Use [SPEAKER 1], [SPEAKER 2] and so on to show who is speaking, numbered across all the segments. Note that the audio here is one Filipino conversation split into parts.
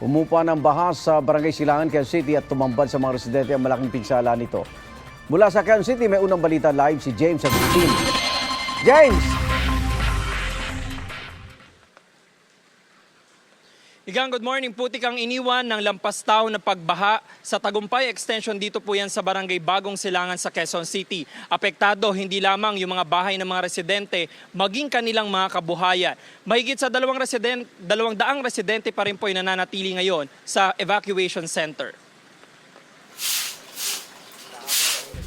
[SPEAKER 1] Umupa ng baha sa Barangay Silangan, Quezon City at tumambad sa mga residente ang malaking pinsala nito. Mula sa Quezon City, may unang balita live si James Agustin. James!
[SPEAKER 2] Igang, good morning. Putik ang iniwan ng lampas tao na pagbaha sa Tagumpay Extension. Dito po yan sa Barangay Bagong Silangan sa Quezon City. Apektado hindi lamang yung mga bahay ng mga residente, maging kanilang mga kabuhayan. Mahigit sa 200 residente pa rin po yung nananatili ngayon sa evacuation center.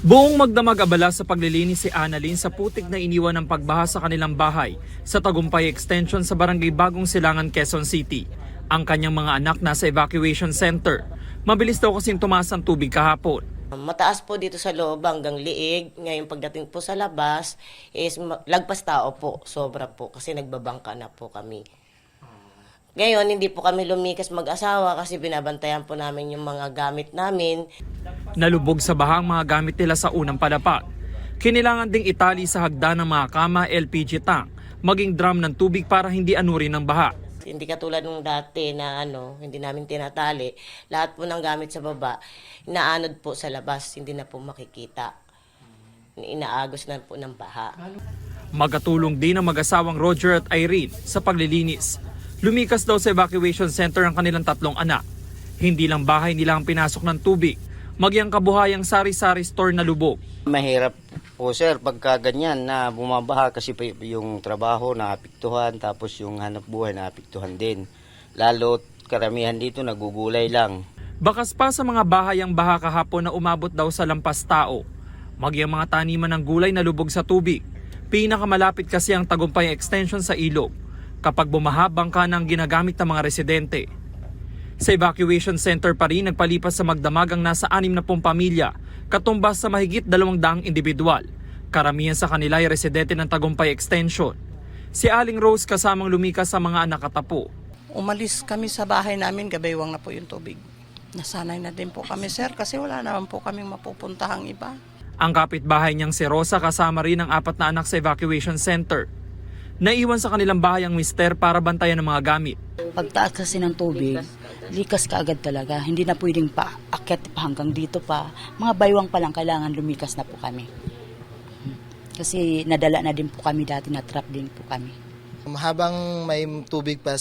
[SPEAKER 2] Buong magdamag-abala sa paglilinis si Annalyn sa putik na iniwan ng pagbaha sa kanilang bahay sa Tagumpay Extension sa Barangay Bagong Silangan, Quezon City. Ang kanyang mga anak nasa evacuation center. Mabilis daw kasing tumaas ang tubig kahapon.
[SPEAKER 3] Mataas po dito sa loob hanggang liig. Ngayon pagdating po sa labas is lagpas tao po. Sobra po kasi nagbabangka na po kami. Ngayon hindi po kami lumikas mag-asawa kasi binabantayan po namin yung mga gamit namin.
[SPEAKER 2] Nalubog sa baha ang mga gamit nila sa unang palapak. Kinilangan ding itali sa hagdan ng mga kama, LPG tank, maging drum ng tubig para hindi anurin ng baha.
[SPEAKER 3] Hindi katulad nung dati na hindi namin tinatali. Lahat po ng gamit sa baba, inaanod po sa labas, hindi na po makikita. Inaagos na po ng baha.
[SPEAKER 2] Magatulong din ang mag-asawang Roger at Irene sa paglilinis. Lumikas daw sa evacuation center ang kanilang 3 anak. Hindi lang bahay nila ang pinasok ng tubig, maging kabuhayang sari-sari store na lubog.
[SPEAKER 4] Mahirap po sir pagka ganyan na bumabaha kasi yung trabaho naapektuhan tapos yung hanap buhay naapektuhan din. Lalo karamihan dito nagugulay lang.
[SPEAKER 2] Bakas pa sa mga bahay ang baha kahapon na umabot daw sa lampas tao. Maging mga taniman ng gulay na lubog sa tubig. Pinakamalapit kasi ang Tagumpay Extension sa ilog. Kapag bumaha, bangka ng ginagamit ng mga residente. Sa evacuation center pa rin nagpalipas sa magdamag ang nasa 60 pamilya, katumbas sa mahigit 200 individual. Karamihan sa kanila ay residente ng Tagumpay Extension. Si Aling Rose kasamang lumikas sa mga anak at apo.
[SPEAKER 5] Umalis kami sa bahay namin, gabaywang na po yung tubig. Nasanay na din po kami sir kasi wala naman po kaming mapupuntahang iba.
[SPEAKER 2] Ang kapitbahay niyang si Rosa kasama rin ang 4 na anak sa evacuation center. Naiwan sa kanilang bahay ang mister para bantayan ng mga gamit.
[SPEAKER 6] Pagtaas kasi ng tubig, likas ka agad talaga. Hindi na pwedeng paakyat pa hanggang dito pa. Mga baywang pa lang kailangan lumikas na po kami. Kasi nadala na din po kami dati, na-trap din po kami.
[SPEAKER 7] Habang may tubig pa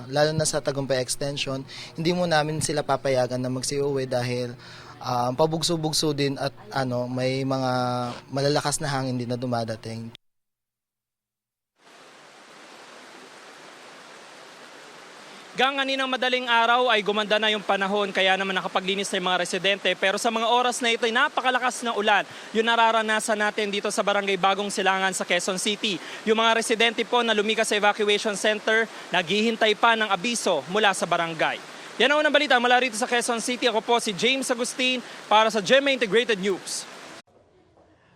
[SPEAKER 7] lalo na sa Tagumpay Extension, hindi mo namin sila papayagan na magsiuwi dahil pabugso-bugso din at may mga malalakas na hangin din na dumadating.
[SPEAKER 2] Kaninang madaling araw ay gumanda na yung panahon kaya naman nakapaglinis na yung mga residente. Pero sa mga oras na ito ay napakalakas na ulan. Yung nararanasan natin dito sa Barangay Bagong Silangan sa Quezon City. Yung mga residente po na lumikas sa evacuation center, naghihintay pa ng abiso mula sa barangay. Yan ang unang balita mula rito sa Quezon City. Ako po si James Agustin para sa GMA Integrated News.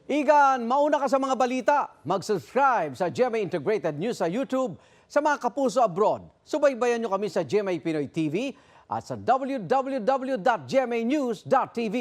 [SPEAKER 1] Igan, mauna ka sa mga balita. Mag-subscribe sa GMA Integrated News sa YouTube. Sa mga kapuso abroad, subaybayan nyo kami sa GMA Pinoy TV at sa www.gmanews.tv.